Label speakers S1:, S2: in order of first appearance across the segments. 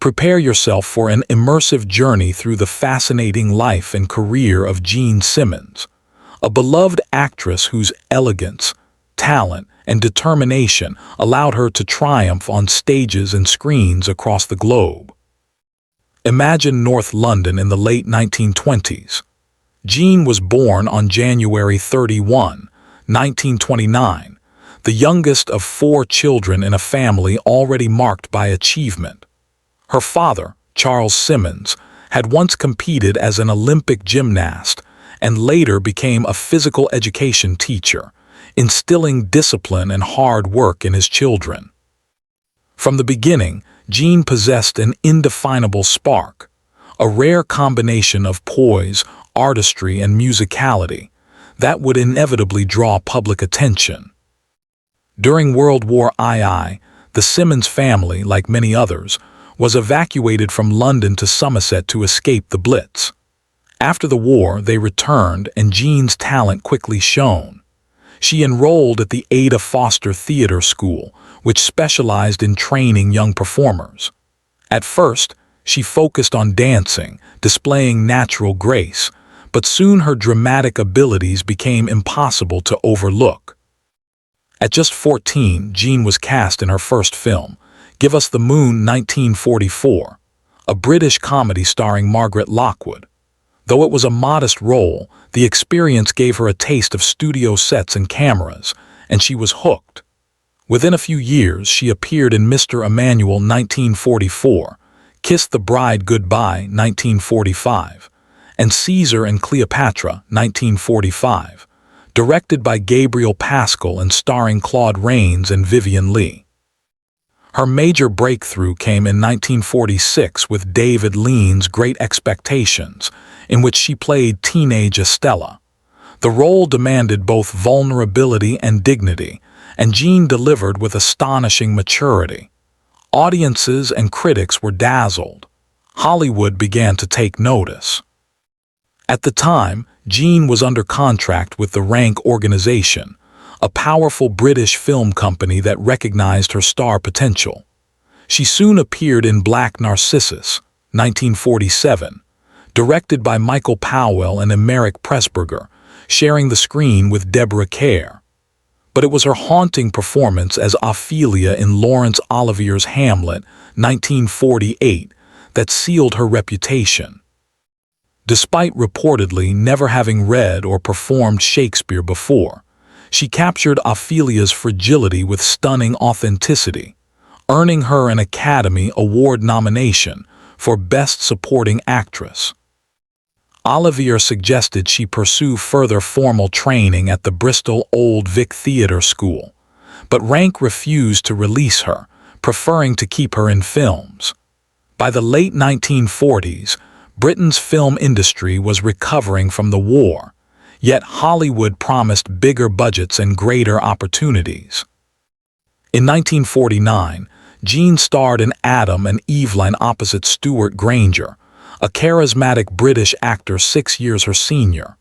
S1: Prepare yourself for an immersive journey through the fascinating life and career of Jean Simmons, a beloved actress whose elegance, talent, and determination allowed her to triumph on stages and screens across the globe. Imagine North London in the late 1920s. Jean was born on January 31, 1929, the youngest of 4 children in a family already marked by achievement. Her father, Charles Simmons, had once competed as an Olympic gymnast and later became a physical education teacher, instilling discipline and hard work in his children. From the beginning, Jean possessed an indefinable spark, a rare combination of poise, artistry, and musicality that would inevitably draw public attention. During World War II, the Simmons family, like many others, was evacuated from London to Somerset to escape the Blitz. After the war, they returned, and Jean's talent quickly shone. She enrolled at the Ada Foster Theatre School, which specialized in training young performers. At first, she focused on dancing, displaying natural grace, but soon her dramatic abilities became impossible to overlook. At just 14, Jean was cast in her first film, Give Us the Moon 1944, a British comedy starring Margaret Lockwood. Though it was a modest role, the experience gave her a taste of studio sets and cameras, and she was hooked. Within a few years, she appeared in Mr. Emmanuel 1944, Kiss the Bride Goodbye 1945, and Caesar and Cleopatra 1945, directed by Gabriel Pascal and starring Claude Rains and Vivien Leigh. Her major breakthrough came in 1946 with David Lean's Great Expectations, in which she played teenage Estella. The role demanded both vulnerability and dignity, and Jean delivered with astonishing maturity. Audiences and critics were dazzled. Hollywood began to take notice. At the time, Jean was under contract with the Rank Organization, a powerful British film company that recognized her star potential. She soon appeared in Black Narcissus, 1947, directed by Michael Powell and Emeric Pressburger, sharing the screen with Deborah Kerr. But it was her haunting performance as Ophelia in Laurence Olivier's Hamlet, 1948, that sealed her reputation. Despite reportedly never having read or performed Shakespeare before, she captured Ophelia's fragility with stunning authenticity, earning her an Academy Award nomination for Best Supporting Actress. Olivier suggested she pursue further formal training at the Bristol Old Vic Theatre School, but Rank refused to release her, preferring to keep her in films. By the late 1940s, Britain's film industry was recovering from the war, yet Hollywood promised bigger budgets and greater opportunities. In 1949, Jean starred in Adam and Evelyn opposite Stuart Granger, a charismatic British actor 6 years her senior.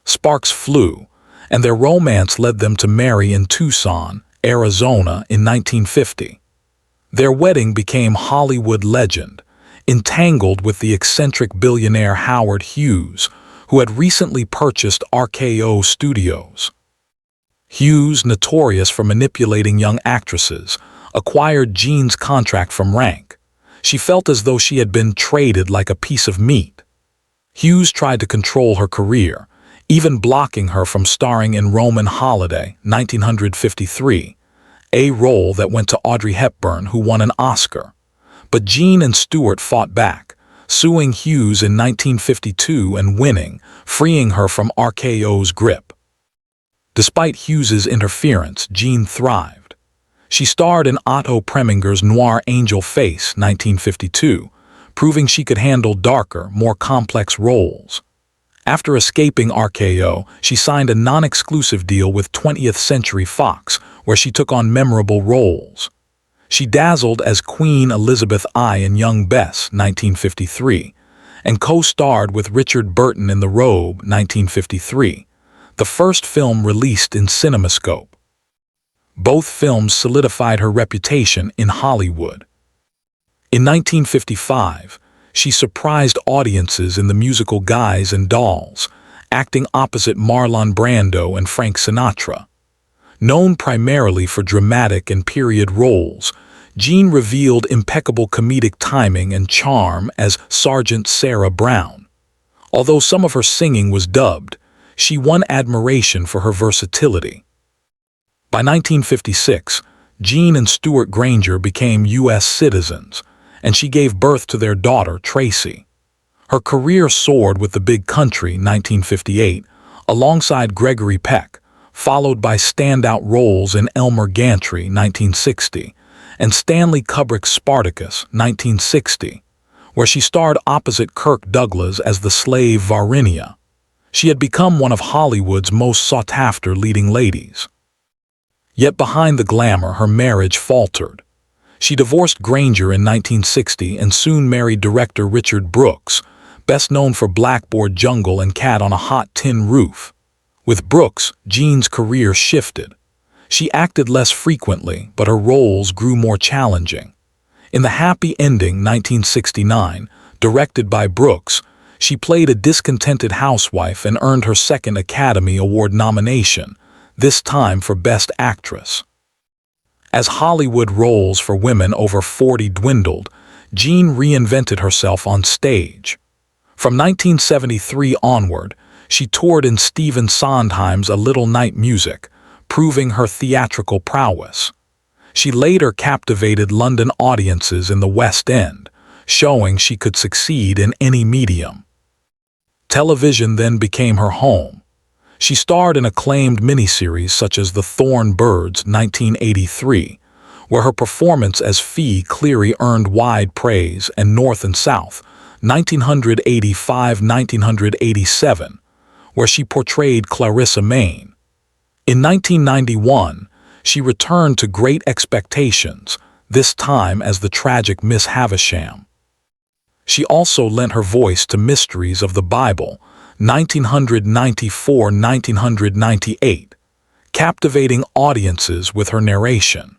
S1: Sparks flew, and their romance led them to marry in Tucson, Arizona in 1950. Their wedding became Hollywood legend, entangled with the eccentric billionaire Howard Hughes, who had recently purchased RKO Studios. Hughes, notorious for manipulating young actresses, acquired Jean's contract from Rank. She felt as though she had been traded like a piece of meat. Hughes tried to control her career, even blocking her from starring in Roman Holiday, 1953, a role that went to Audrey Hepburn, who won an Oscar. But Jean and Stuart fought back, suing Hughes in 1952 and winning, freeing her from RKO's grip. Despite Hughes's interference, Jean thrived. She starred in Otto Preminger's noir Angel Face, 1952, proving she could handle darker, more complex roles. After escaping RKO, she signed a non-exclusive deal with 20th Century Fox, where she took on memorable roles. She dazzled as Queen Elizabeth I in Young Bess, 1953, and co-starred with Richard Burton in The Robe, 1953, the first film released in CinemaScope. Both films solidified her reputation in Hollywood. In 1955, she surprised audiences in the musical Guys and Dolls, acting opposite Marlon Brando and Frank Sinatra. Known primarily for dramatic and period roles, Jean revealed impeccable comedic timing and charm as Sergeant Sarah Brown. Although some of her singing was dubbed, she won admiration for her versatility. By 1956, Jean and Stuart Granger became U.S. citizens, and she gave birth to their daughter, Tracy. Her career soared with The Big Country, 1958, alongside Gregory Peck, followed by standout roles in Elmer Gantry, 1960, and Stanley Kubrick's Spartacus, 1960, where she starred opposite Kirk Douglas as the slave Varinia. She had become one of Hollywood's most sought-after leading ladies. Yet behind the glamour, her marriage faltered. She divorced Granger in 1960 and soon married director Richard Brooks, best known for Blackboard Jungle and Cat on a Hot Tin Roof. With Brooks, Jean's career shifted. She acted less frequently, but her roles grew more challenging. In The Happy Ending, 1969, directed by Brooks, she played a discontented housewife and earned her second Academy Award nomination, this time for Best Actress. As Hollywood roles for women over 40 dwindled, Jean reinvented herself on stage. From 1973 onward, she toured in Stephen Sondheim's A Little Night Music, proving her theatrical prowess. She later captivated London audiences in the West End, showing she could succeed in any medium. Television then became her home. She starred in acclaimed miniseries such as The Thorn Birds, 1983, where her performance as Fee Cleary earned wide praise, and North and South, 1985-1987, where she portrayed Clarissa Maine. In 1991, she returned to Great Expectations, this time as the tragic Miss Havisham. She also lent her voice to Mysteries of the Bible, 1994-1998, captivating audiences with her narration.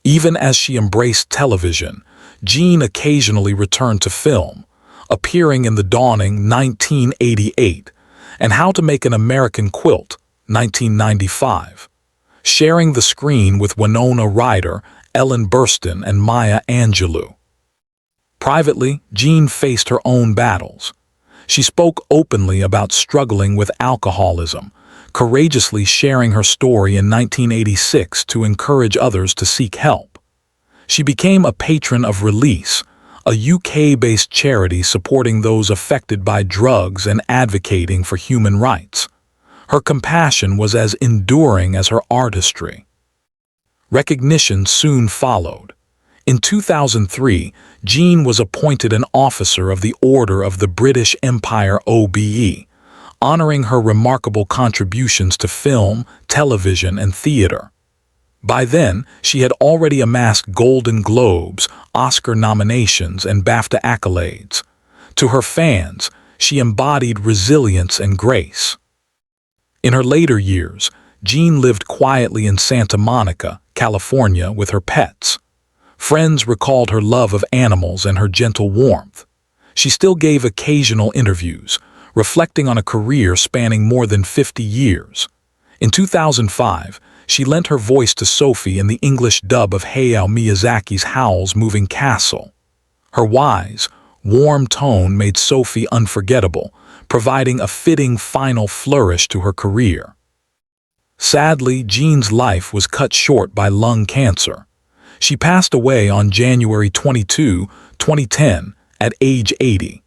S1: Even as she embraced television, Jean occasionally returned to film, appearing in The Dawning, 1988, and How to Make an American Quilt, 1995, sharing the screen with Winona Ryder, Ellen Burstyn, and Maya Angelou. Privately, Jean faced her own battles. She spoke openly about struggling with alcoholism, courageously sharing her story in 1986 to encourage others to seek help. She became a patron of Release, a UK-based charity supporting those affected by drugs and advocating for human rights. Her compassion was as enduring as her artistry. Recognition soon followed. In 2003, Jean was appointed an Officer of the Order of the British Empire OBE, honoring her remarkable contributions to film, television, and theater. By then, she had already amassed Golden Globes, Oscar nominations, and BAFTA accolades. To her fans, she embodied resilience and grace. In her later years, Jean lived quietly in Santa Monica, California, with her pets. Friends recalled her love of animals and her gentle warmth. She still gave occasional interviews, reflecting on a career spanning more than 50 years. In 2005, she lent her voice to Sophie in the English dub of Hayao Miyazaki's Howl's Moving Castle. Her wise, warm tone made Sophie unforgettable, providing a fitting final flourish to her career. Sadly, Jean's life was cut short by lung cancer. She passed away on January 22, 2010, at age 80.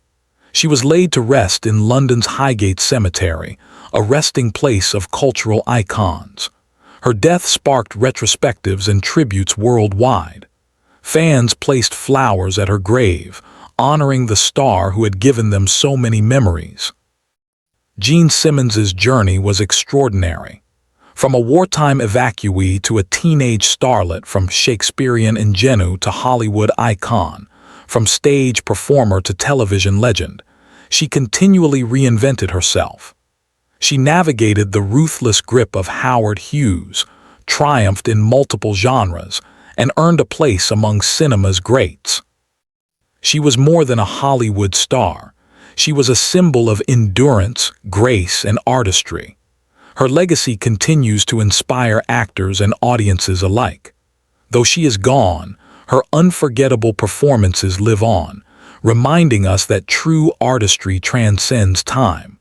S1: She was laid to rest in London's Highgate Cemetery, a resting place of cultural icons. Her death sparked retrospectives and tributes worldwide. Fans placed flowers at her grave, honoring the star who had given them so many memories. Jean Simmons's journey was extraordinary. From a wartime evacuee to a teenage starlet, from Shakespearean ingenue to Hollywood icon, from stage performer to television legend, she continually reinvented herself. She navigated the ruthless grip of Howard Hughes, triumphed in multiple genres, and earned a place among cinema's greats. She was more than a Hollywood star. She was a symbol of endurance, grace, and artistry. Her legacy continues to inspire actors and audiences alike. Though she is gone, her unforgettable performances live on, reminding us that true artistry transcends time.